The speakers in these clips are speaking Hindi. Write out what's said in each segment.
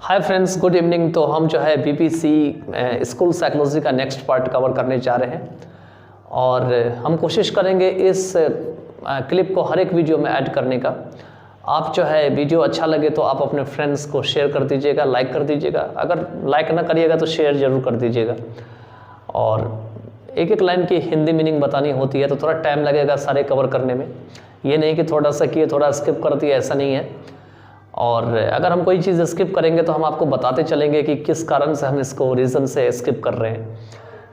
Hi friends, good evening. तो हम जो है बीपीसी स्कूल साइकोलॉजी का नेक्स्ट पार्ट कवर करने जा रहे हैं और हम कोशिश करेंगे इस क्लिप को हर एक वीडियो में ऐड करने का। आप जो है वीडियो अच्छा लगे तो आप अपने फ्रेंड्स को शेयर कर दीजिएगा, लाइक कर दीजिएगा। अगर लाइक ना करिएगा तो शेयर ज़रूर कर दीजिएगा। और एक एक लाइन की हिंदी मीनिंग बतानी होती है तो थोड़ा टाइम लगेगा सारे कवर करने में। ये नहीं कि थोड़ा सा किए थोड़ा स्किप कर दिया, ऐसा नहीं है। और अगर हम कोई चीज़ स्किप करेंगे तो हम आपको बताते चलेंगे कि किस कारण से हम इसको रीज़न से स्किप कर रहे हैं,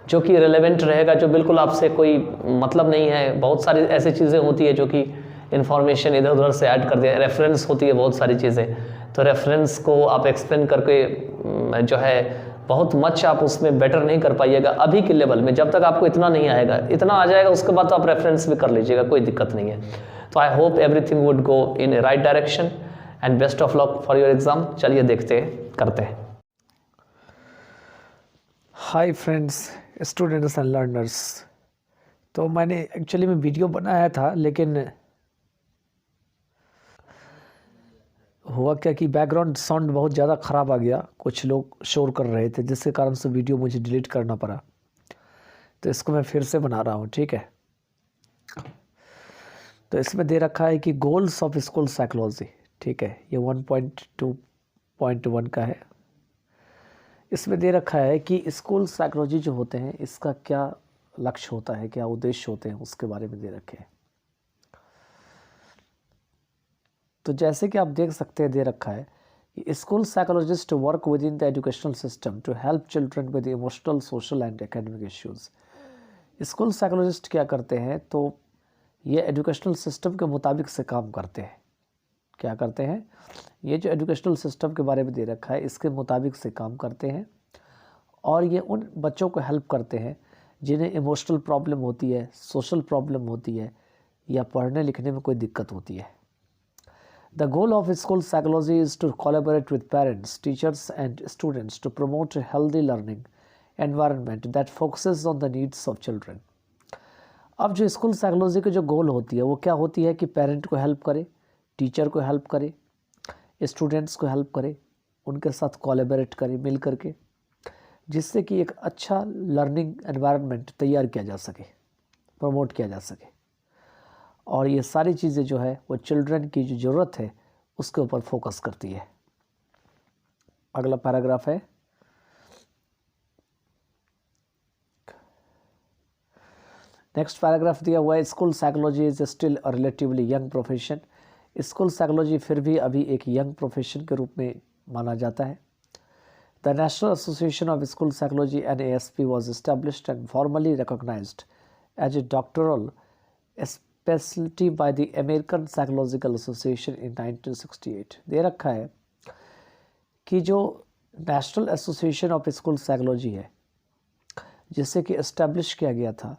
जो कि रिलेवेंट रहेगा, जो बिल्कुल आपसे कोई मतलब नहीं है। बहुत सारी ऐसी चीज़ें होती है जो कि इन्फॉर्मेशन इधर उधर से ऐड कर दिया, रेफरेंस होती है बहुत सारी चीज़ें। तो रेफरेंस को आप एक्सप्लेन करके जो है बहुत मच आप उसमें बेटर नहीं कर पाइएगा अभी के लेवल में। जब तक आपको इतना नहीं आएगा, इतना आ जाएगा उसके बाद तो आप रेफरेंस भी कर लीजिएगा, कोई दिक्कत नहीं है। तो I hope everything would go in A right direction and best of luck for your exam. चलिए देखते करते हैं। Hi friends, students and learners. तो मैंने एक्चुअली में वीडियो बनाया था, लेकिन हुआ क्या कि बैकग्राउंड साउंड बहुत ज़्यादा ख़राब आ गया। कुछ लोग शोर कर रहे थे जिसके कारण से वीडियो मुझे डिलीट करना पड़ा। तो इसको मैं फिर से बना रहा हूँ, ठीक है। तो इसमें दे रखा है कि गोल्स ऑफ स्कूल साइकोलॉजी, ठीक है। ये 1.2.1 का है। इसमें दे रखा है कि स्कूल साइकोलॉजी जो होते हैं इसका क्या लक्ष्य होता है, क्या उद्देश्य होते हैं, उसके बारे में दे रखे हैं। तो जैसे कि आप देख सकते हैं, दे रखा है कि school psychologist work within the educational system to help children with emotional, social and academic issues. School psychologist क्या करते हैं, तो ये एजुकेशनल सिस्टम के मुताबिक से काम करते हैं। क्या करते हैं, ये जो एजुकेशनल सिस्टम के बारे में दे रखा है इसके मुताबिक से काम करते हैं। और ये उन बच्चों को हेल्प करते हैं जिन्हें इमोशनल प्रॉब्लम होती है, सोशल प्रॉब्लम होती है, या पढ़ने लिखने में कोई दिक्कत होती है। The goal of school psychology is to collaborate with parents, teachers and students to promote healthy learning environment that focuses on the needs of children. अब जो स्कूल साइकोलॉजी की जो गोल होती है वो क्या होती है कि पेरेंट को हेल्प करे, टीचर को हेल्प करे, स्टूडेंट्स को हेल्प करे, उनके साथ कोलैबोरेट करे मिल करके, जिससे कि एक अच्छा लर्निंग एनवायरनमेंट तैयार किया जा सके, प्रमोट किया जा सके। और ये सारी चीज़ें जो है वो चिल्ड्रन की जो ज़रूरत है उसके ऊपर फोकस करती है। अगला पैराग्राफ है, नेक्स्ट पैराग्राफ दिया हुआ है, school psychology is still a relatively young profession. School psychology फिर भी अभी एक यंग प्रोफेशन के रूप में माना जाता है। The national association of school psychology NASP was established and formally recognised as a doctoral specialty by the American psychological association in 1968। दे रखा है कि जो national association of school psychology है, जिसे कि इस्टेब्लिश किया गया था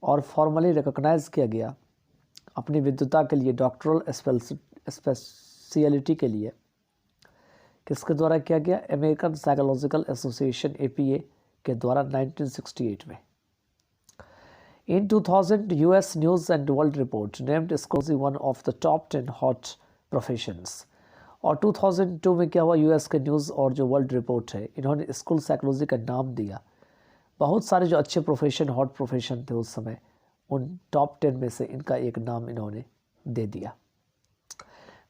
और फॉर्मली रिकॉग्नाइज किया गया अपनी विद्वता के लिए, डॉक्टरल स्पेशलिटी के लिए, किसके द्वारा किया गया, अमेरिकन साइकोलॉजिकल एसोसिएशन APA के द्वारा 1968 में। इन 2000 US news and world report named psychology one of the top 10 hot professions. और 2002 में क्या हुआ, US के न्यूज़ और जो वर्ल्ड रिपोर्ट है, इन्होंने स्कूल साइकोलॉजी का नाम दिया। बहुत सारे जो अच्छे प्रोफेशन, हॉट प्रोफेशन थे उस समय, उन टॉप 10 में से इनका एक नाम इन्होंने दे दिया।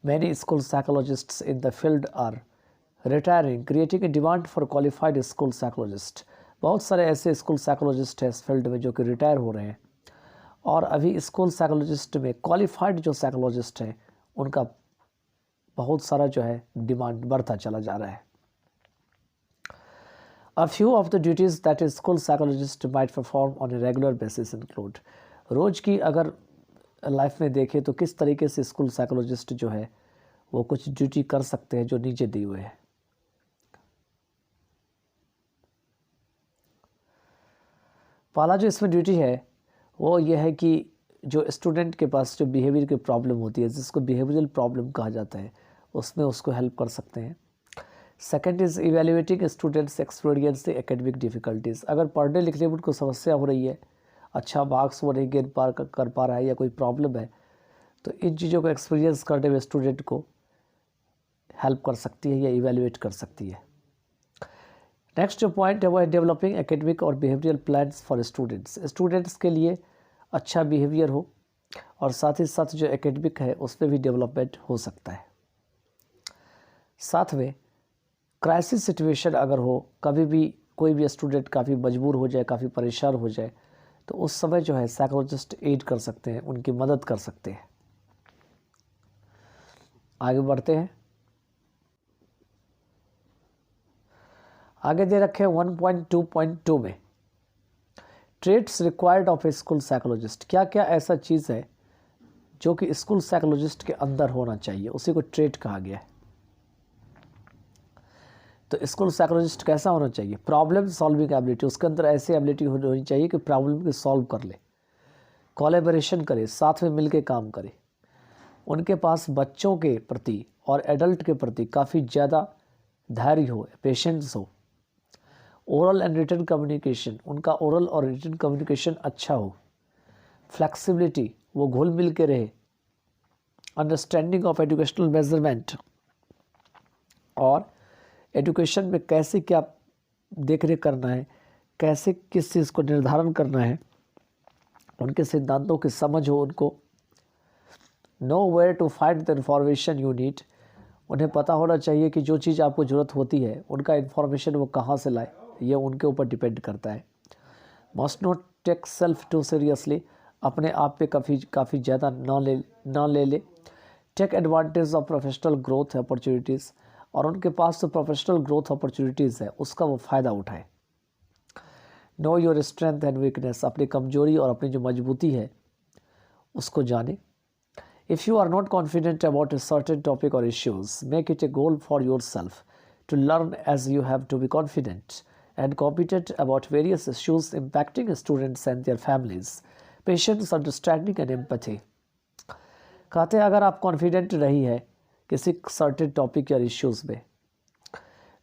Many school psychologists in the field are retiring, creating a demand for qualified school psychologist. बहुत सारे ऐसे स्कूल साइकोलॉजिस्ट हैं इस फील्ड में जो कि रिटायर हो रहे हैं, और अभी स्कूल साइकोलॉजिस्ट में क्वालिफाइड जो साइकोलॉजिस्ट हैं उनका बहुत सारा जो है डिमांड बढ़ता चला जा रहा है। A few of the duties that a school psychologist might perform on a regular basis include, रोज़ की अगर लाइफ में देखें तो किस तरीके से स्कूल साइकोलॉजिस्ट जो है वो कुछ ड्यूटी कर सकते हैं जो नीचे दिए हुए हैं। पहला जो इसमें ड्यूटी है वो ये है कि जो स्टूडेंट के पास जो बिहेवियर की प्रॉब्लम होती है, जिसको बिहेवियरल प्रॉब्लम कहा जाता है, उसमें उसको हेल्प कर सकते हैं। Second is evaluating students experience the academic difficulties. अगर पढ़ने लिखने में उनको समस्या हो रही है, अच्छा मार्क्स वो नहीं कर पा रहा है, या कोई प्रॉब्लम है, तो इन चीज़ों को एक्सपीरियंस करने में स्टूडेंट को हेल्प कर सकती है या इवेल्युएट कर सकती है। नेक्स्ट जो पॉइंट है वो है डेवलपिंग एकेडमिक और behavioural plans for students. Students के लिए अच्छा बिहेवियर हो और साथ ही साथ जो एकेडमिक है उसमें भी डेवलपमेंट हो सकता है। साथ में क्राइसिस सिचुएशन अगर हो, कभी भी कोई भी स्टूडेंट काफ़ी मजबूर हो जाए, काफ़ी परेशान हो जाए, तो उस समय जो है साइकोलॉजिस्ट एड कर सकते हैं, उनकी मदद कर सकते हैं। आगे बढ़ते हैं। आगे दे रखे हैं 1.2.2 में traits required of A school psychologist. क्या क्या ऐसा चीज़ है जो कि स्कूल साइकोलॉजिस्ट के अंदर होना चाहिए, उसी को ट्रेट कहा गया है। तो स्कूल साइकोलॉजिस्ट कैसा होना चाहिए? प्रॉब्लम सॉल्विंग एबिलिटी, उसके अंदर ऐसी एबिलिटी होनी चाहिए कि प्रॉब्लम को सॉल्व कर ले, कोलैबोरेशन करे, साथ में मिलके काम करे, उनके पास बच्चों के प्रति और एडल्ट के प्रति काफ़ी ज़्यादा धैर्य हो, पेशेंस हो, ओरल एंड रिटन कम्युनिकेशन, उनका ओरल और रिटन कम्युनिकेशन अच्छा हो, फ्लेक्सिबिलिटी, वो घुल मिल के रहे, अंडरस्टैंडिंग ऑफ एजुकेशनल मेजरमेंट, और एजुकेशन में कैसे क्या देख रेख करना है, कैसे किस चीज़ को निर्धारण करना है, उनके सिद्धांतों की समझ हो उनको। Know where to find the information you need, उन्हें पता होना चाहिए कि जो चीज़ आपको ज़रूरत होती है उनका इन्फॉर्मेशन वो कहाँ से लाए, ये उनके ऊपर डिपेंड करता है। Must not take self too seriously, अपने आप पे काफ़ी ज़्यादा ना ले ले। Take advantage of professional growth opportunities, और उनके पास जो प्रोफेशनल ग्रोथ अपॉर्चुनिटीज़ है उसका वो फ़ायदा उठाए। Know your strength and weakness, अपनी कमजोरी और अपनी जो मजबूती है उसको जाने। If you are not confident about a certain topic और issues, make it a goal for yourself to learn as you have to be confident and competent about various issues impacting students and their families. Patience, understanding and empathy. कहते हैं अगर आप कॉन्फिडेंट रही है किसी सर्टेन टॉपिक या इश्यूज़ में,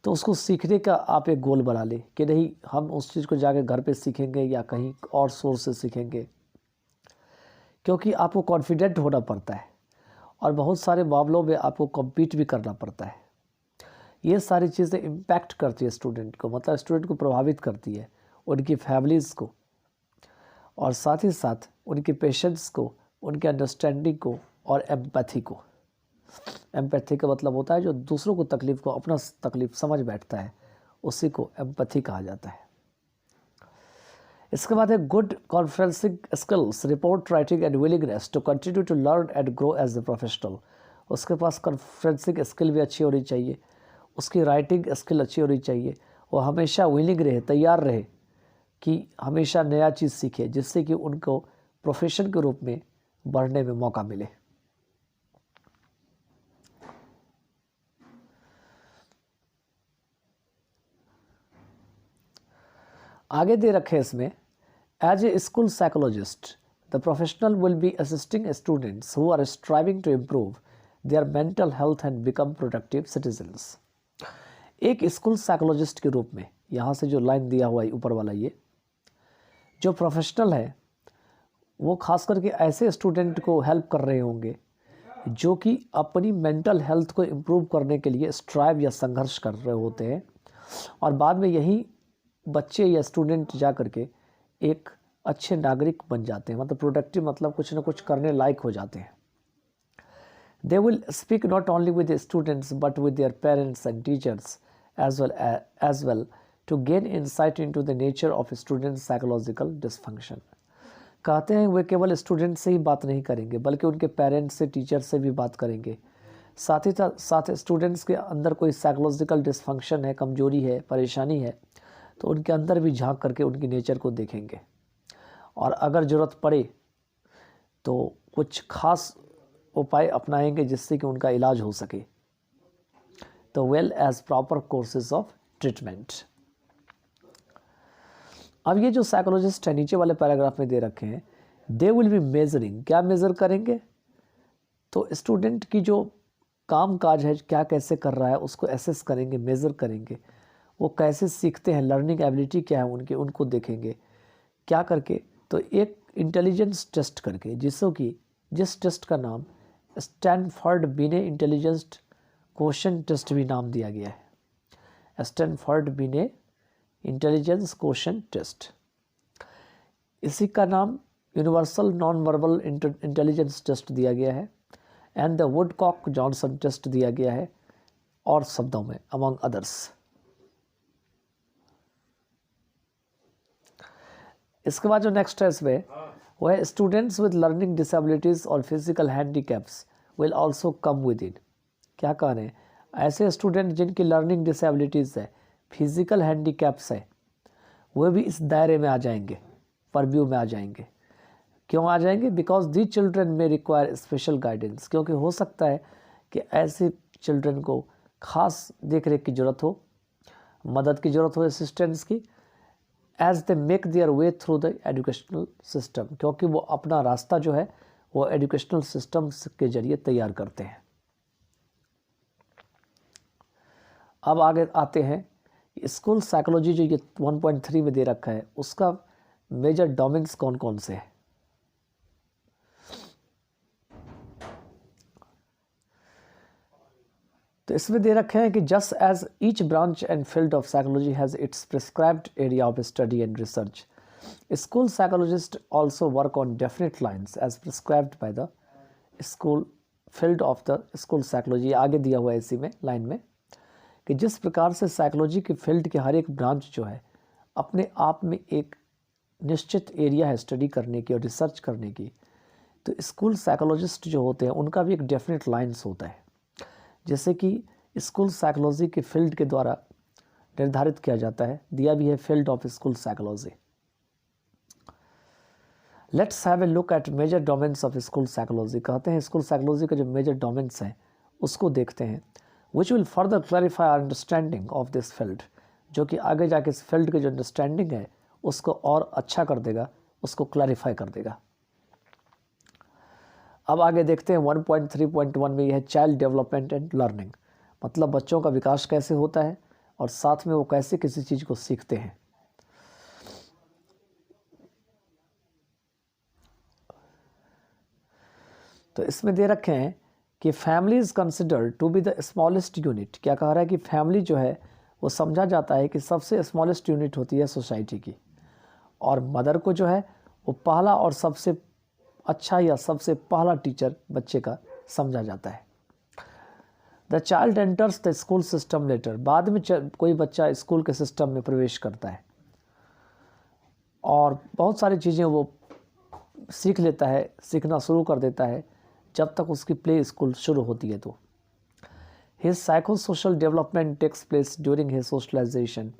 तो उसको सीखने का आप एक गोल बना लें कि नहीं हम उस चीज़ को जाकर घर पे सीखेंगे या कहीं और सोर्स से सीखेंगे, क्योंकि आपको कॉन्फिडेंट होना पड़ता है और बहुत सारे मामलों में आपको कम्पीट भी करना पड़ता है। ये सारी चीज़ें इम्पैक्ट करती है स्टूडेंट को, मतलब स्टूडेंट को प्रभावित करती है, उनकी फैमिलीज़ को, और साथ ही साथ उनके पेशेंट्स को, उनके अंडरस्टैंडिंग को और एम्पैथी को। एम्पैथी का मतलब होता है जो दूसरों को तकलीफ़ को अपना तकलीफ़ समझ बैठता है, उसी को एम्पैथी कहा जाता है। इसके बाद है good conferencing skills, report writing and willingness to continue to learn and grow as a professional. उसके पास कॉन्फ्रेंसिंग स्किल भी अच्छी होनी चाहिए, उसकी राइटिंग स्किल अच्छी होनी चाहिए, वो हमेशा विलिंग रहे, तैयार रहे कि हमेशा नया चीज़ सीखे, जिससे कि उनको प्रोफेशन के रूप में बढ़ने में मौका मिले। आगे दे रखे इसमें, as a school psychologist the professional will be assisting students who are striving to improve their mental health and become productive citizens. एक स्कूल साइकोलॉजिस्ट के रूप में, यहाँ से जो लाइन दिया हुआ है ऊपर वाला, ये जो प्रोफेशनल है वो खास करके ऐसे स्टूडेंट को हेल्प कर रहे होंगे जो कि अपनी मेंटल हेल्थ को इम्प्रूव करने के लिए स्ट्राइव या संघर्ष कर रहे होते हैं, और बाद में यही बच्चे या स्टूडेंट जा करके एक अच्छे नागरिक बन जाते हैं, मतलब प्रोडक्टिव, मतलब कुछ ना कुछ करने लायक हो जाते हैं। They will speak not only with the students but with their parents and teachers as well to gain insight into the nature of students' psychological dysfunction. कहते हैं वे केवल स्टूडेंट से ही बात नहीं करेंगे बल्कि उनके पेरेंट्स से, टीचर से भी बात करेंगे। साथ ही साथ स्टूडेंट्स के अंदर कोई साइकोलॉजिकल डिसफंक्शन है, कमजोरी है, परेशानी है, तो उनके अंदर भी झांक करके उनकी नेचर को देखेंगे, और अगर ज़रूरत पड़े तो कुछ खास उपाय अपनाएंगे जिससे कि उनका इलाज हो सके। तो well as proper courses of treatment. अब ये जो साइकोलॉजिस्ट है नीचे वाले पैराग्राफ में दे रखे हैं, दे विल बी मेजरिंग, क्या मेज़र करेंगे? तो स्टूडेंट की जो काम काज है, क्या कैसे कर रहा है, उसको एसेस करेंगे, मेज़र करेंगे, वो कैसे सीखते हैं, लर्निंग एबिलिटी क्या है उनकी, उनको देखेंगे। क्या करके? तो एक इंटेलिजेंस टेस्ट करके, जिस टेस्ट का नाम स्टैनफोर्ड बिने इंटेलिजेंस क्वेश्चन टेस्ट भी नाम दिया गया है, स्टैनफोर्ड बिने इंटेलिजेंस क्वेश्चन टेस्ट। इसी का नाम universal non verbal intelligence test दिया गया है and the Woodcock Johnson test दिया गया है और शब्दों में अमंग अदर्स। इसके बाद जो नेक्स्ट है इसमें वो है स्टूडेंट्स विद लर्निंग डिसेबिलिटीज़ और physical handicaps will also come with in. क्या कह रहे हैं, ऐसे स्टूडेंट जिनकी लर्निंग डिसेबिलिटीज़ है, फिजिकल हैंडीकैप्स है, वो भी इस दायरे में आ जाएंगे, परव्यू में आ जाएंगे। क्यों आ जाएंगे? बिकॉज दी चिल्ड्रन में रिक्वायर स्पेशल गाइडेंस, क्योंकि हो सकता है कि ऐसे चिल्ड्रन को खास देख रेख की ज़रूरत हो, मदद की ज़रूरत हो, असिस्टेंस की, as they make their way through the educational system, क्योंकि वो अपना रास्ता जो है वो एजुकेशनल सिस्टम के जरिए तैयार करते हैं। अब आगे आते हैं, स्कूल साइकोलॉजी जो ये 1.3 में दे रखा है उसका मेजर डोमेन्स कौन कौन से हैं। तो इसमें दे रखे हैं कि just as each branch and field of psychology has its prescribed area of study and research, school psychologist also work on definite lines as prescribed by the school field of the school psychology. आगे दिया हुआ है इसी में लाइन में कि जिस प्रकार से साइकोलॉजी के फील्ड के हर एक ब्रांच जो है अपने आप में एक निश्चित एरिया है स्टडी करने की और रिसर्च करने की, तो स्कूल साइकोलॉजिस्ट जो होते हैं उनका भी एक डेफिनेट लाइन्स होता है, जैसे कि स्कूल साइकोलॉजी के फील्ड के द्वारा निर्धारित किया जाता है। दिया भी है field of school psychology. Let's have a look at major domains of school psychology. कहते हैं स्कूल साइकोलॉजी के जो मेजर डोमेन्स हैं उसको देखते हैं, which will further clarify our understanding of this field, जो कि आगे जाके इस फील्ड की जो अंडरस्टैंडिंग है उसको और अच्छा कर देगा, उसको क्लैरिफाई कर देगा। अब आगे देखते हैं 1.3.1 में यह है चाइल्ड डेवलपमेंट एंड लर्निंग, मतलब बच्चों का विकास कैसे होता है और साथ में वो कैसे किसी चीज़ को सीखते हैं। तो इसमें दे रखे हैं कि family is considered to be the smallest unit. क्या कह रहा है कि फैमिली जो है वो समझा जाता है कि सबसे स्मॉलेस्ट यूनिट होती है सोसाइटी की, और मदर को जो है वो पहला और सबसे अच्छा या सबसे पहला टीचर बच्चे का समझा जाता है। The child enters the school system later, बाद में कोई बच्चा स्कूल के सिस्टम में प्रवेश करता है और बहुत सारी चीज़ें वो सीख लेता है, सीखना शुरू कर देता है जब तक उसकी प्ले स्कूल शुरू होती है। तो his psycho social development takes place during his socialization,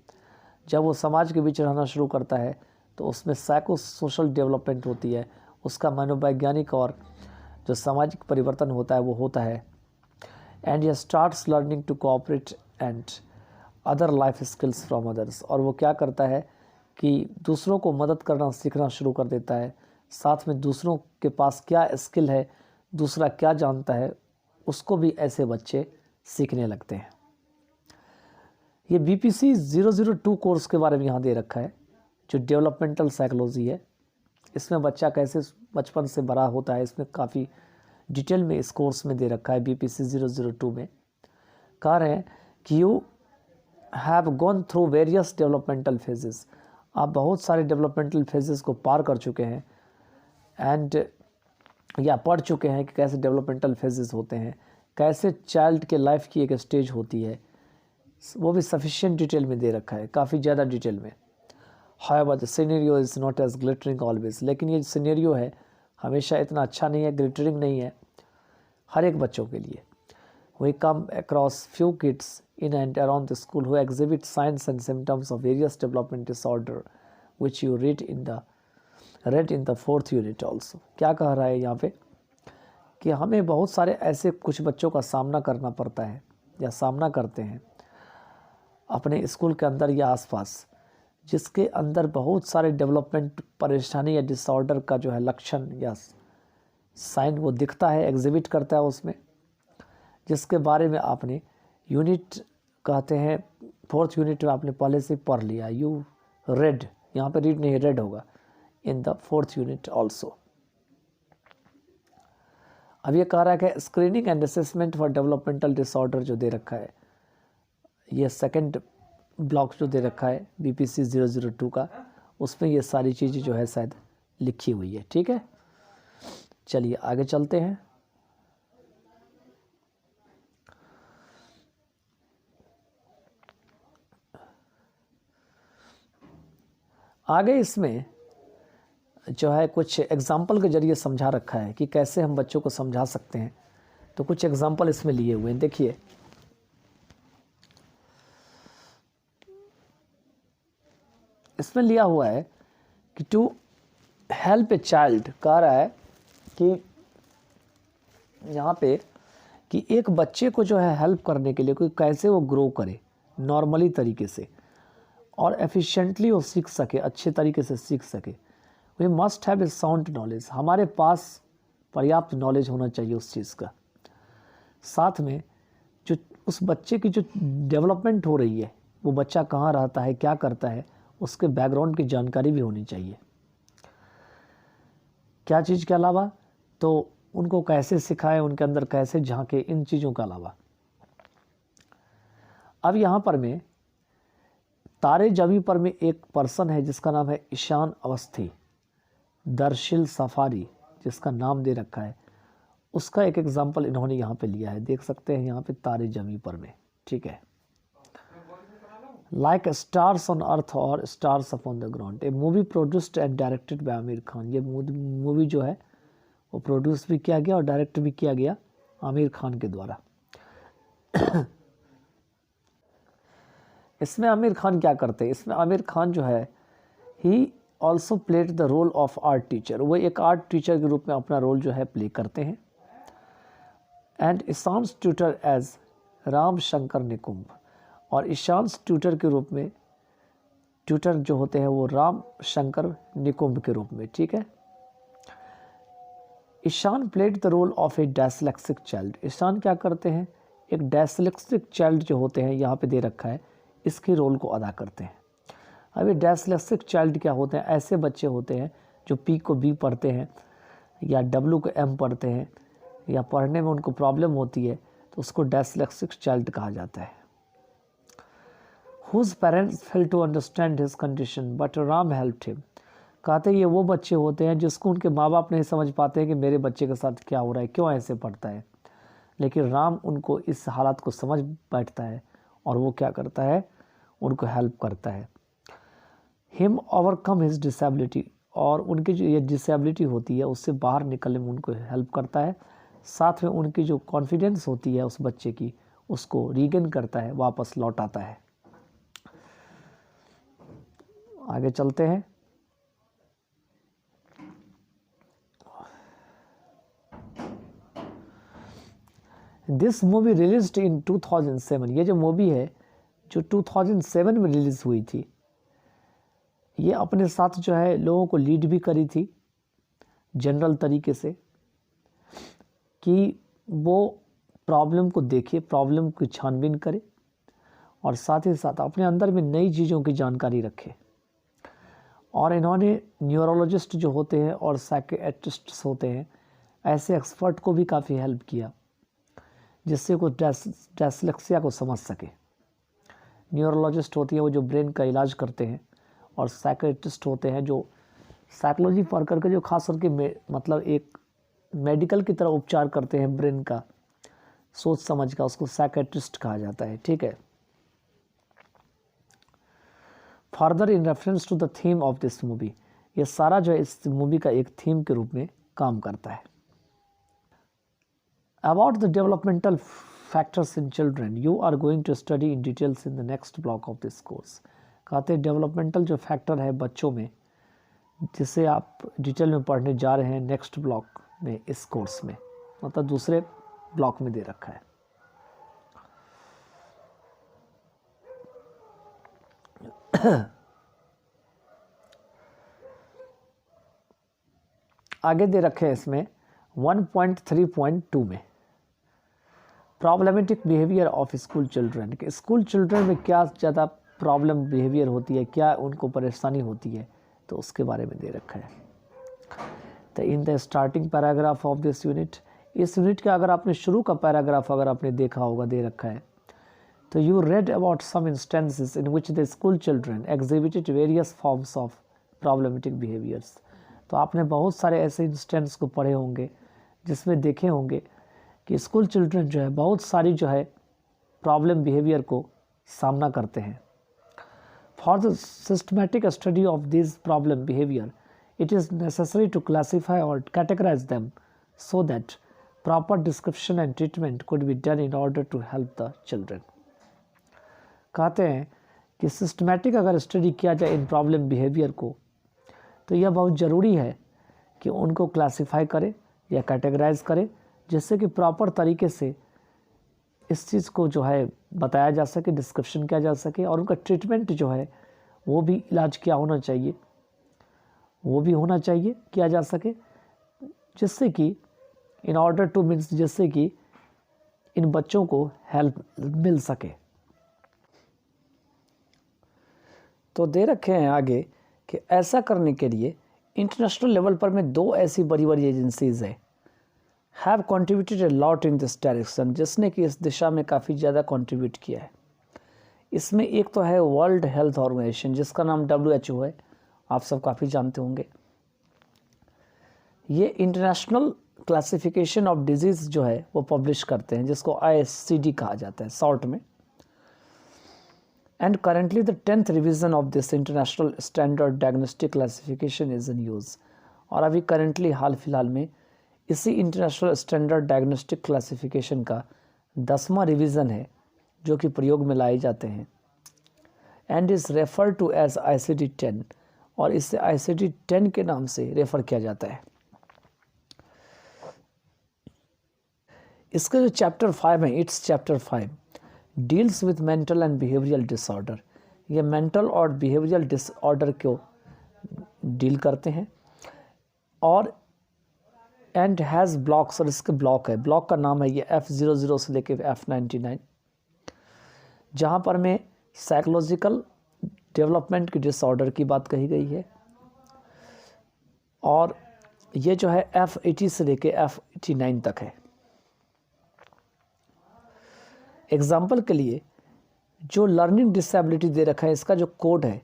जब वो समाज के बीच रहना शुरू करता है तो उसमें साइको सोशल डेवलपमेंट होती है, उसका मनोवैज्ञानिक और जो सामाजिक परिवर्तन होता है वो होता है। And he starts learning to cooperate and other life skills from others, और वो क्या करता है कि दूसरों को मदद करना सीखना शुरू कर देता है, साथ में दूसरों के पास क्या स्किल है, दूसरा क्या जानता है, उसको भी ऐसे बच्चे सीखने लगते हैं। ये BPC 002 कोर्स के बारे में यहाँ दे रखा है, जो डेवलपमेंटल साइकोलॉजी है। इसमें बच्चा कैसे बचपन से बड़ा होता है, इसमें काफ़ी डिटेल में इस कोर्स में दे रखा है। BPC 002 में कह रहे हैं कि you have gone through various developmental phases, आप बहुत सारे डेवलपमेंटल फेजेस को पार कर चुके हैं एंड या पढ़ चुके हैं कि कैसे डेवलपमेंटल फेजेस होते हैं, कैसे चाइल्ड के लाइफ की एक स्टेज होती है, वो भी सफिशिएंट डिटेल में दे रखा है, काफ़ी ज़्यादा डिटेल में। However, the scenario is not as glittering always, लेकिन ये सिनेरियो है हमेशा इतना अच्छा नहीं है, ग्लिटरिंग नहीं है हर एक बच्चों के लिए। We come across few kids in and around the school who exhibit signs and symptoms of various development disorder, which you read in the 4th unit also। क्या कह रहा है यहाँ पे कि हमें बहुत सारे ऐसे कुछ बच्चों का सामना करना पड़ता है या सामना करते हैं अपने स्कूल के अंदर या आसपास, जिसके अंदर बहुत सारे डेवलपमेंट परेशानी या डिसऑर्डर का जो है लक्षण या साइन वो दिखता है, एग्जिबिट करता है उसमें, जिसके बारे में आपने यूनिट कहते हैं 4th यूनिट में आपने पहले से पढ़ लिया। यू रेड, यहाँ पे रीड नहीं रेड होगा, in the 4th unit also. अब ये कह रहा है कि screening and assessment for developmental disorder जो दे रखा है, ये सेकंड ब्लॉक जो दे रखा है BPC 002 का, उसमें ये सारी चीज़ें जो है शायद लिखी हुई है। ठीक है, चलिए आगे चलते हैं। आगे इसमें जो है कुछ एग्जाम्पल के जरिए समझा रखा है कि कैसे हम बच्चों को समझा सकते हैं। तो कुछ एग्जाम्पल इसमें लिए हुए हैं, देखिए। इसमें लिया हुआ है कि टू हेल्प ए चाइल्ड, कह रहा है कि यहाँ पे कि एक बच्चे को जो है हेल्प करने के लिए कोई कैसे वो ग्रो करे नॉर्मली तरीके से और एफिशिएंटली वो सीख सके, अच्छे तरीके से सीख सके। We must have a sound knowledge, हमारे पास पर्याप्त नॉलेज होना चाहिए उस चीज़ का। साथ में जो उस बच्चे की जो डेवलपमेंट हो रही है, वो बच्चा कहाँ रहता है, क्या करता है, उसके बैकग्राउंड की जानकारी भी होनी चाहिए। क्या चीज़ के अलावा, तो उनको कैसे सिखाएं, उनके अंदर कैसे झांके, इन चीज़ों के अलावा। अब यहाँ पर में तारे जमी पर में एक पर्सन है जिसका नाम है ईशान अवस्थी, दर्शिल सफारी जिसका नाम दे रखा है, उसका एक एग्जाम्पल इन्होंने यहाँ पे लिया है, देख सकते हैं यहाँ पे तारे जमी पर में। ठीक है, लाइक स्टार्स ऑन अर्थ और stars upon the ground, A movie produced and directed by Aamir Khan. ये मूवी जो है वो प्रोड्यूस भी किया गया और डायरेक्ट भी किया गया आमिर खान के द्वारा। इसमें आमिर खान क्या करते हैं, इसमें आमिर खान जो है he also played the role of art teacher, वो एक आर्ट टीचर के रूप में अपना रोल जो है प्ले करते हैं। And Ishaan's tutor as Ram Shankar Nikumbh, और ईशांस ट्यूटर के रूप में ट्यूटर जो होते हैं वो राम शंकर निकुंभ के रूप में। ठीक है, Ishaan played the role of a dyslexic child, Ishaan क्या करते हैं, एक डायस्लेक्सिक चाइल्ड जो होते हैं यहाँ पे दे रखा है, इसके रोल को अदा करते हैं। अब ये डायस्लेक्सिक चाइल्ड क्या होते हैं, ऐसे बच्चे होते हैं जो P को B पढ़ते हैं या W को M पढ़ते हैं या पढ़ने में उनको प्रॉब्लम होती है, तो उसको डायस्लेक्सिक चाइल्ड कहा जाता है। Whose parents failed to understand his condition but Ram helped him, कहते हैं ये वो बच्चे होते हैं जिसको उनके माँ बाप नहीं समझ पाते हैं कि मेरे बच्चे के साथ क्या हो रहा है, क्यों ऐसे पढ़ता है, लेकिन राम उनको इस हालात को समझ बैठता है और वो क्या करता है, उनको हेल्प करता है। हिम ओवरकम हिज डिसेबिलिटी, और उनकी जो ये डिसेबिलिटी होती है उससे बाहर निकलने में उनको हेल्प करता है। साथ में उनकी जो कॉन्फिडेंस होती है उस बच्चे की, उसको रीगेन करता है, वापस लौटाता है। आगे चलते हैं। दिस मूवी रिलीज्ड इन 2007, ये जो मूवी है जो 2007 में रिलीज़ हुई थी, ये अपने साथ जो है लोगों को लीड भी करी थी जनरल तरीके से कि वो प्रॉब्लम को देखे, प्रॉब्लम की छानबीन करे और साथ ही साथ अपने अंदर में नई चीज़ों की जानकारी रखे। और इन्होंने न्यूरोलॉजिस्ट जो होते हैं और साइकियाट्रिस्ट्स होते हैं, ऐसे एक्सपर्ट को भी काफ़ी हेल्प किया जिससे वो डायस्लेक्सिया को समझ सके। न्यूरोलॉजिस्ट होती है वो जो ब्रेन का इलाज करते हैं, और साइकियाट्रिस्ट होते हैं जो साइकोलॉजी पढ़ करके जो खास करके मतलब एक मेडिकल की तरह उपचार करते हैं ब्रेन का, सोच समझ का, उसको साइकियाट्रिस्ट कहा जाता है। ठीक है, further in reference to the theme of this movie, ये सारा जो है इस मूवी का एक थीम के रूप में काम करता है। About the developmental factors in children, you are going to study in details in the next block of this course. कहते हैं डेवलपमेंटल जो फैक्टर है बच्चों में, जिसे आप डिटेल में पढ़ने जा रहे हैं नेक्स्ट ब्लॉक में, इस कोर्स में, मतलब दूसरे ब्लॉक में दे रखा है। आगे दे रखे हैं इसमें 1.3.2 में problematic behaviour of school children, कि स्कूल चिल्ड्रन में क्या ज़्यादा प्रॉब्लम बिहेवियर होती है, क्या उनको परेशानी होती है, तो उसके बारे में दे रखा है। तो in the starting paragraph of this unit इस यूनिट का अगर आपने शुरू का पैराग्राफ अगर आपने देखा होगा, दे रखा है, तो you read about some instances in which the school children exhibited various forms of problematic behaviours. तो आपने बहुत सारे ऐसे इंस्टेंस को पढ़े होंगे जिसमें देखे होंगे कि स्कूल चिल्ड्रन जो है बहुत सारी जो है प्रॉब्लम बिहेवियर को सामना करते हैं। For the systematic study of this problem behaviour it is necessary to classify or categorize them so that proper description and treatment could be done in order to help the children। कहते हैं कि सिस्टमैटिक अगर स्टडी किया जाए इन प्रॉब्लम बिहेवियर को, तो यह बहुत ज़रूरी है कि उनको क्लासीफाई करें या कैटेगराइज करें, जिससे कि प्रॉपर तरीके से इस चीज़ को जो है बताया जा सके, डिस्क्रिप्शन किया जा सके, और उनका ट्रीटमेंट जो है वो भी इलाज क्या होना चाहिए वो भी होना चाहिए, किया जा सके, जिससे कि इन ऑर्डर टू मीन्स जिससे कि इन बच्चों को हेल्प मिल सके। तो दे रखे हैं आगे कि ऐसा करने के लिए इंटरनेशनल लेवल पर में 2 ऐसी बड़ी बड़ी एजेंसीज हैं have contributed a lot in this direction, जिसने कि इस दिशा में काफ़ी ज़्यादा कंट्रीब्यूट किया है। इसमें एक तो है वर्ल्ड हेल्थ ऑर्गेनाइजेशन, जिसका नाम WHO है, आप सब काफ़ी जानते होंगे। ये इंटरनेशनल क्लासिफिकेशन ऑफ डिजीज़ जो है वो पब्लिश करते हैं, जिसको ISCD कहा जाता है शॉर्ट में। And currently the 10th revision of this international standard diagnostic classification is in use. और अभी करेंटली हाल फिलहाल में इसी इंटरनेशनल स्टैंडर्ड डायग्नोस्टिक क्लासिफिकेशन का 10वां रिवीजन है जो कि प्रयोग में लाए जाते हैं। And is refer to as ICD-10, और इससे ICD-10 के नाम से रेफ़र किया जाता है। इसका जो चैप्टर 5 है, it's chapter 5 deals with mental and behavioural disorder. ये मेंटल और बिहेवियरल डिसऑर्डर को डील करते हैं। और एंड हैज़ ब्लॉक्स, और इसके ब्लॉक है, ब्लॉक का नाम है ये F00 से लेके F99, जहाँ पर में साइकोलॉजिकल डेवलपमेंट की डिसऑर्डर की बात कही गई है। और ये जो है F80 से लेके F89 तक है। एग्जाम्पल के लिए जो लर्निंग डिसेबिलिटी दे रखा है, इसका जो कोड है,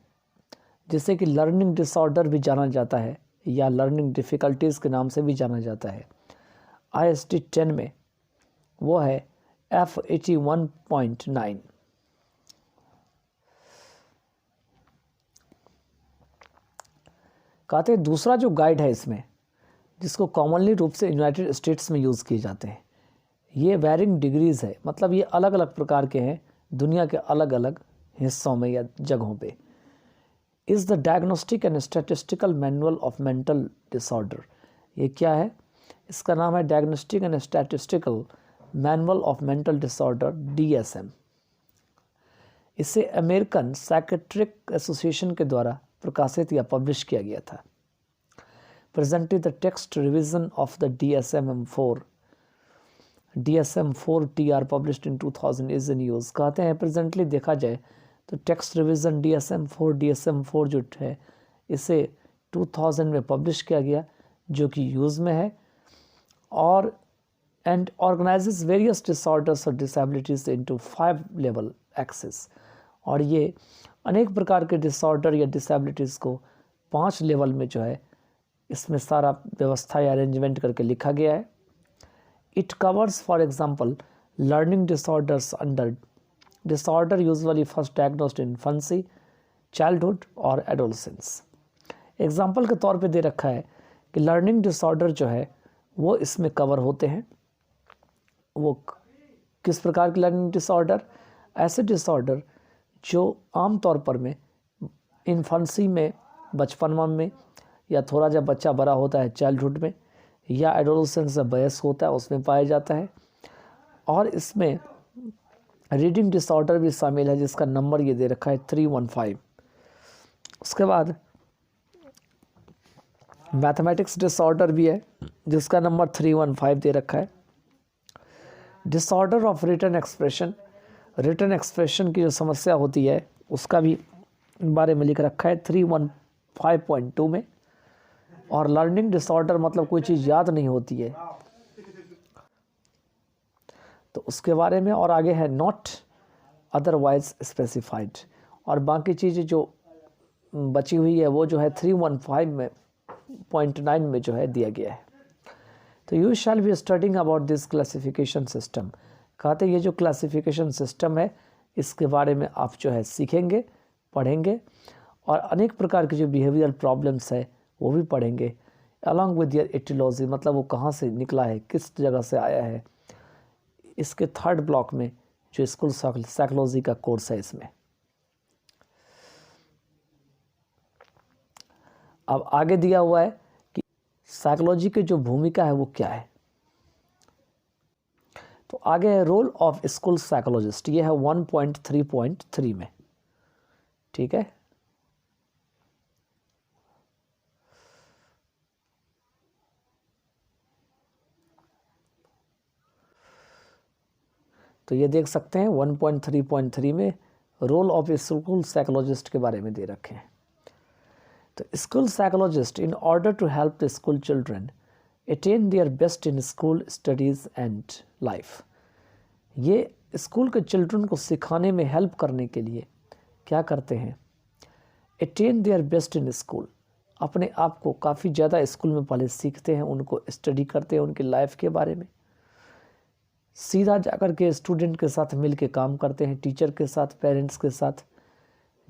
जिसे कि लर्निंग डिसऑर्डर भी जाना जाता है या लर्निंग डिफ़िकल्टीज़ के नाम से भी जाना जाता है, ISD-10 में वो है F81.9। कहते हैं दूसरा जो गाइड है इसमें, जिसको कॉमनली रूप से यूनाइटेड स्टेट्स में यूज़ किए जाते हैं, ये वेरिंग डिग्रीज़ है, मतलब ये अलग अलग प्रकार के हैं दुनिया के अलग अलग हिस्सों में या जगहों पे। Is the diagnostic and statistical manual of mental disorder. ये क्या है? इसका नाम है diagnostic and statistical manual of mental disorder, DSM। इसे अमेरिकन साइकेट्रिक एसोसिएशन के द्वारा प्रकाशित या पब्लिश किया गया था। Presented the text revision of the DSM-4 TR published in 2000 is in use. कहते हैं प्रेजेंटली देखा जाए तो टेक्स्ट रिवीजन DSM-4 जो है इसे 2000 में पब्लिश किया गया, जो कि यूज़ में है, और एंड ऑर्गेनाइजेस वेरियस डिसऑर्डर्स और डिसेबिलिटीज़ इनटू 5 लेवल एक्सेस। और ये अनेक प्रकार के डिसऑर्डर या डिसेबिलिटीज़ को 5 लेवल में जो है इसमें सारा व्यवस्था या अरेंजमेंट करके लिखा गया है। It covers for example learning disorders under disorder usually first diagnosed in infancy, childhood और एडोलसेंस। एग्जांपल के तौर पे दे रखा है कि लर्निंग डिसऑर्डर जो है वो इसमें कवर होते हैं। वो किस प्रकार के लर्निंग डिसऑर्डर? ऐसे डिसऑर्डर जो आम तौर पर में इन्फेंसी में, बचपन में, या थोड़ा जब बच्चा बड़ा होता है चाइल्डहुड में, या एडोलसेंस जब वयस्क होता है उसमें पाया जाता है। और इसमें रीडिंग डिसऑर्डर भी शामिल है, जिसका नंबर ये दे रखा है 315। उसके बाद मैथमेटिक्स डिसऑर्डर भी है, जिसका नंबर 315 दे रखा है। Disorder of written expression, written expression की जो समस्या होती है उसका भी बारे में लिख रखा है 315.2 में। और लर्निंग डिसऑर्डर मतलब कोई चीज़ याद नहीं होती है, तो उसके बारे में, और आगे है नॉट अदरवाइज स्पेसिफाइड, और बाकी चीज़ें जो बची हुई है वो जो है 315.9 में जो है दिया गया है। तो you shall be studying about this classification system, कहते ये जो क्लासिफिकेशन सिस्टम है इसके बारे में आप जो है सीखेंगे, पढ़ेंगे, और अनेक प्रकार के जो बिहेवियरल प्रॉब्लम्स है वो भी पढ़ेंगे, अलॉन्ग विद योर एटियोलॉजी, मतलब वो कहाँ से निकला है, किस जगह से आया है। इसके थर्ड ब्लॉक में जो स्कूल साइकोलॉजी का कोर्स है इसमें। अब आगे दिया हुआ है कि साइकोलॉजी की जो भूमिका है वो क्या है। तो आगे है रोल ऑफ स्कूल साइकोलॉजिस्ट, ये है 1.3.3 में, ठीक है। तो ये देख सकते हैं 1.3.3 में रोल ऑफ स्कूल साइकोलॉजिस्ट के बारे में दे रखे हैं। तो school psychologist in order to help the school children attain their best in school studies and life, ये स्कूल के चिल्ड्रन को सिखाने में हेल्प करने के लिए क्या करते हैं, attain their best in school, अपने आप को काफ़ी ज़्यादा स्कूल में पहले सीखते हैं, उनको स्टडी करते हैं उनकी लाइफ के बारे में, सीधा जाकर के स्टूडेंट के साथ मिल के काम करते हैं, टीचर के साथ, पेरेंट्स के साथ,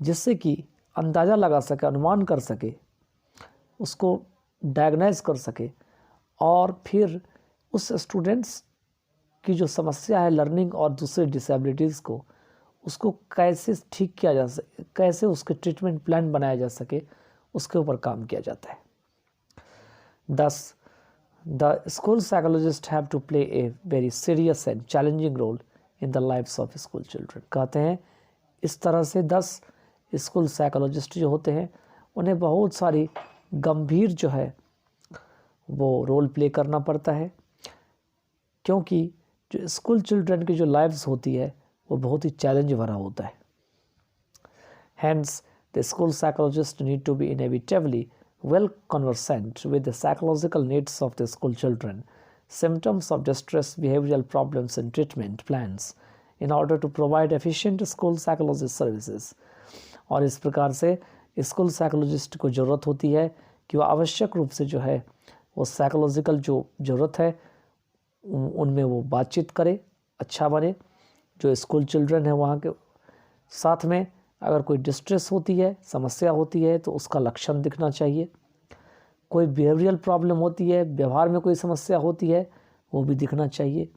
जिससे कि अंदाज़ा लगा सके, अनुमान कर सके, उसको डायग्नाइज कर सके, और फिर उस स्टूडेंट्स की जो समस्या है लर्निंग और दूसरे डिसेबिलिटीज़ को, उसको कैसे ठीक किया जा सके, कैसे उसके ट्रीटमेंट प्लान बनाया जा सके, उसके ऊपर काम किया जाता है। दस The school psychologists have to play a very serious and challenging role in the lives of school children. कहते हैं इस तरह से 10 स्कूल साइकोलॉजिस्ट जो होते हैं उन्हें बहुत सारी गंभीर जो है वो रोल प्ले करना पड़ता है, क्योंकि जो स्कूल चिल्ड्रन की जो लाइफ्स होती है वो बहुत ही चैलेंज भरा होता है। Hence, the school psychologist need to be inevitably well conversant with the psychological needs of the school children, symptoms of distress, behavioral problems and treatment plans in order to provide efficient school psychologist services. और इस प्रकार से स्कूल साइकोलॉजिस्ट को ज़रूरत होती है कि वो आवश्यक रूप से जो है वो साइकोलॉजिकल जो ज़रूरत है उनमें वो बातचीत करे, अच्छा बने, जो स्कूल चिल्ड्रन है वहाँ के साथ में अगर कोई डिस्ट्रेस होती है, समस्या होती है तो उसका लक्षण दिखना चाहिए, कोई बिहेवियरल प्रॉब्लम होती है, व्यवहार में कोई समस्या होती है वो भी दिखना चाहिए,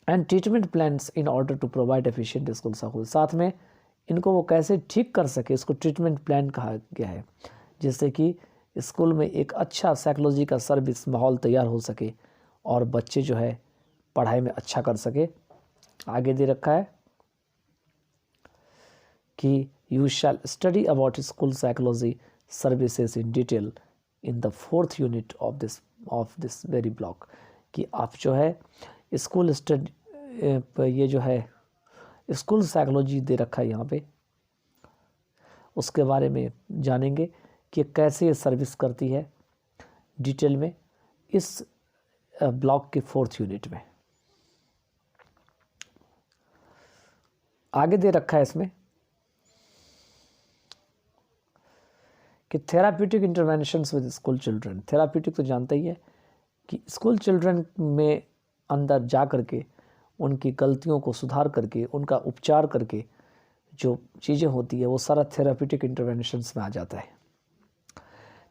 and treatment plans in order to provide efficient school psychology, साथ में इनको वो कैसे ठीक कर सके, इसको ट्रीटमेंट प्लान कहा गया है, जिससे कि स्कूल में एक अच्छा साइकोलॉजी का सर्विस माहौल तैयार हो सके और बच्चे जो है पढ़ाई में अच्छा कर सके। आगे दे रखा है कि you shall study about school psychology services in detail in the 4th unit of this very block, कि आप जो है स्कूल स्टडी ये जो है स्कूल साइकोलॉजी दे रखा है यहाँ पे, उसके बारे में जानेंगे कि कैसे ये सर्विस करती है डिटेल में इस ब्लॉक के 4th यूनिट में। आगे दे रखा है इसमें कि therapeutic interventions with school children. Therapeutic तो जानते ही है कि स्कूल चिल्ड्रन में अंदर जा करके उनकी गलतियों को सुधार करके उनका उपचार करके जो चीज़ें होती है वो सारा थेराप्यूटिक इंटरवेंशंस में आ जाता है।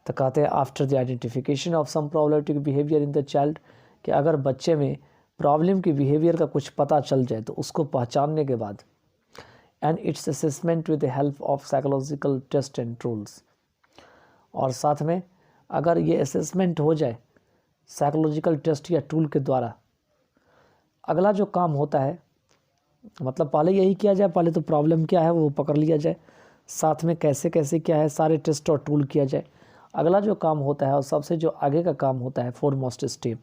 तो कहते हैं after the identification of some problematic behaviour in the child, कि अगर बच्चे में प्रॉब्लम की बिहेवियर का कुछ पता चल जाए तो उसको पहचानने के बाद and its assessment with the help of psychological test and tools, और साथ में अगर ये असेसमेंट हो जाए साइकोलॉजिकल टेस्ट या टूल के द्वारा, अगला जो काम होता है मतलब पहले यही किया जाए, पहले तो प्रॉब्लम क्या है वो पकड़ लिया जाए, साथ में कैसे कैसे क्या है सारे टेस्ट और टूल किया जाए। अगला जो काम होता है और सबसे जो आगे का काम होता है, फोरमोस्ट स्टेप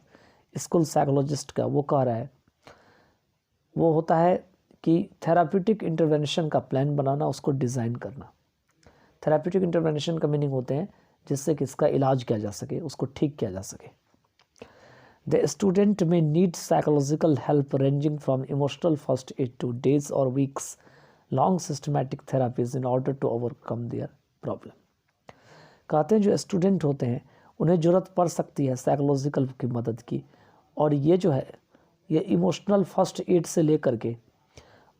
स्कूल साइकोलॉजिस्ट का, वो कह रहा है वो होता है कि थेराप्यूटिक इंटरवेंशन का प्लान बनाना, उसको डिज़ाइन करना। थेराप्यूटिक इंटरवेंशन का मीनिंग होते हैं जिससे कि इसका इलाज किया जा सके, उसको ठीक किया जा सके। The student may need psychological help ranging from emotional first aid to days or weeks long systematic therapies in order to overcome their problem. कहते हैं जो स्टूडेंट होते हैं उन्हें ज़रूरत पड़ सकती है साइकोलॉजिकल की मदद की, और ये जो है ये इमोशनल फर्स्ट एड से लेकर के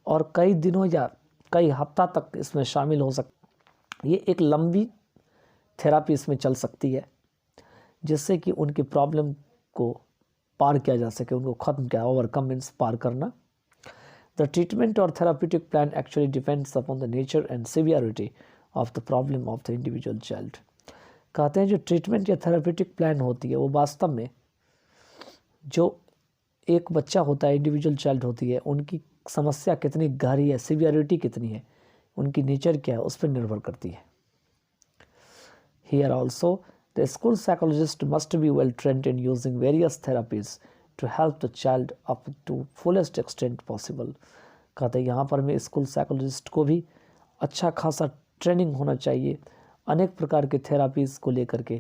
और कई दिनों या कई हफ्ता तक इसमें शामिल हो सकती, ये एक लंबी थेरापी इसमें चल सकती है जिससे कि उनकी प्रॉब्लम को पार किया जा सके, उनको ख़त्म किया, ओवरकम मीन्स पार करना। द ट्रीटमेंट और therapeutic plan actually depends upon the nature and severity of the problem of the individual child. कहते हैं जो ट्रीटमेंट या थेराप्यूटिक प्लान होती है वो वास्तव में जो एक बच्चा होता है, इंडिविजुअल चाइल्ड होती है, उनकी समस्या कितनी गहरी है, सिवियरिटी कितनी है, उनकी नेचर क्या है, उस पर निर्भर करती है। Here also the school psychologist must be well trained in using various therapies to help the child up to fullest extent possible। कहते हैं यहाँ पर में स्कूल साइकोलॉजिस्ट को भी अच्छा खासा ट्रेनिंग होना चाहिए अनेक प्रकार के थेरापीज़ को लेकर के,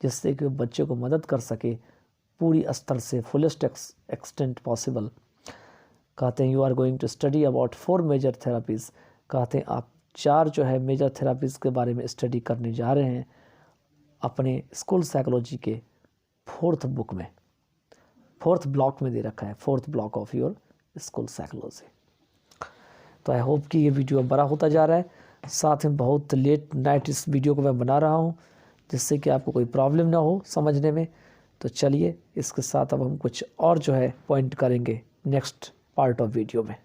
जिससे कि बच्चे को मदद कर सके पूरी स्तर से, फुलेस्ट एक्सटेंट पॉसिबल। कहते हैं you are going to study about 4 major therapies. कहते हैं आप 4 जो है मेजर थेरापीज़ के बारे में स्टडी करने जा रहे हैं अपने स्कूल साइकोलॉजी के 4th बुक में, 4th ब्लॉक में दे रखा है, 4th block of your school psychology. तो आई होप कि ये वीडियो बड़ा होता जा रहा है, साथ में बहुत लेट नाइट इस वीडियो को मैं बना रहा हूँ जिससे कि आपको कोई प्रॉब्लम ना हो समझने में। तो चलिए इसके साथ अब हम कुछ और जो है पॉइंट करेंगे नेक्स्ट पार्ट ऑफ वीडियो में।